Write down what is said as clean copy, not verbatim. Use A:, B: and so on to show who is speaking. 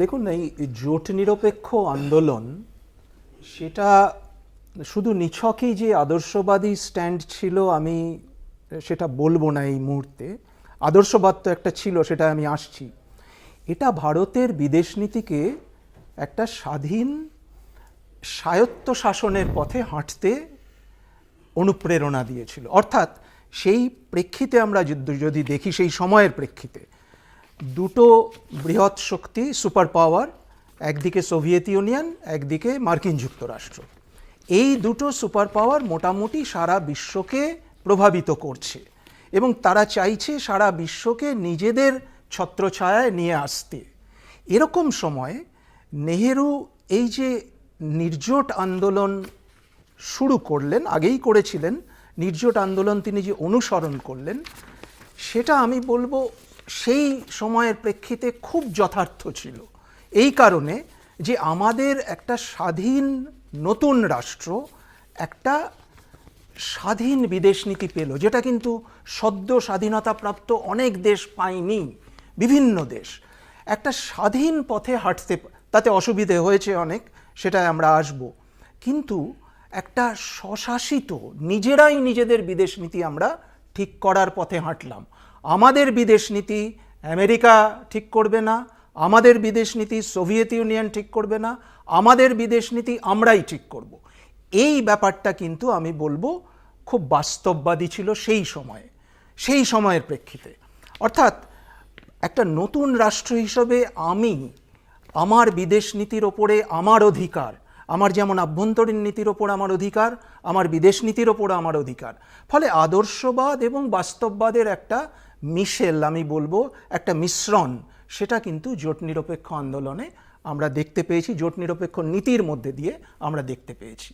A: দেখুন, এই জোট নিরপেক্ষ আন্দোলন সেটা শুধু নিছকই যে আদর্শবাদী স্ট্যান্ড ছিল আমি সেটা বলবো না এই মুহূর্তে। আদর্শবাদ তো একটা ছিল, সেটা আমি আসছি। এটা ভারতের বিদেশ নীতিকে একটা স্বাধীন স্বায়ত্ত শাসনের পথে হাঁটতে অনুপ্রেরণা দিয়েছিল। অর্থাৎ সেই প্রেক্ষিতে আমরা যদি দেখি, সেই সময়ের প্রেক্ষিতে দুটো বৃহৎ শক্তি, সুপার পাওয়ার, একদিকে সোভিয়েত ইউনিয়ন, একদিকে মার্কিন যুক্তরাষ্ট্র, এই দুটো সুপার পাওয়ার মোটামুটি সারা বিশ্বকে প্রভাবিত করছে এবং তারা চাইছে সারা বিশ্বকে নিজেদের ছত্রছায়ায় নিয়ে আসতে। এরকম সময় নেহেরু এই যে নির্জোট আন্দোলন শুরু করলেন, আগেই করেছিলেন, নির্জোট আন্দোলন তিনি যে অনুসরণ করলেন, সেটা আমি বলবো সেই সময়ের প্রেক্ষিতে খুব যথার্থ ছিল। এই কারণে যে আমাদের একটা স্বাধীন নতুন রাষ্ট্র একটা স্বাধীন বিদেশ নীতি পেল, যেটা কিন্তু সদ্য স্বাধীনতাপ্রাপ্ত অনেক দেশ পায়নি। বিভিন্ন দেশ একটা স্বাধীন পথে হাঁটতে, তাতে অসুবিধে হয়েছে অনেক, সেটাই আমরা আসব, কিন্তু একটা স্বশাসিত নিজেরাই নিজেদের বিদেশ নীতি আমরা ঠিক করার পথে হাঁটলাম। আমাদের বিদেশ নীতি আমেরিকা ঠিক করবে না, আমাদের বিদেশ নীতি সোভিয়েত ইউনিয়ন ঠিক করবে না, আমাদের বিদেশ নীতি আমরাই ঠিক করব। এই ব্যাপারটা কিন্তু আমি বলবো খুব বাস্তববাদী ছিল সেই সময়ের প্রেক্ষিতে। অর্থাৎ একটা নতুন রাষ্ট্র হিসেবে আমি আমার বিদেশ নীতির ওপরে আমার অধিকার, আমার যেমন আভ্যন্তরীণ নীতির ওপর আমার অধিকার, আমার বিদেশ নীতির ওপর আমার অধিকার। ফলে আদর্শবাদ এবং বাস্তববাদের একটা মিশেল, আমি বলবো একটা মিশ্রণ, সেটা কিন্তু জোট নিরপেক্ষ আন্দোলনে আমরা দেখতে পেয়েছি, জোট নিরপেক্ষ নীতির মধ্যে দিয়ে আমরা দেখতে পেয়েছি।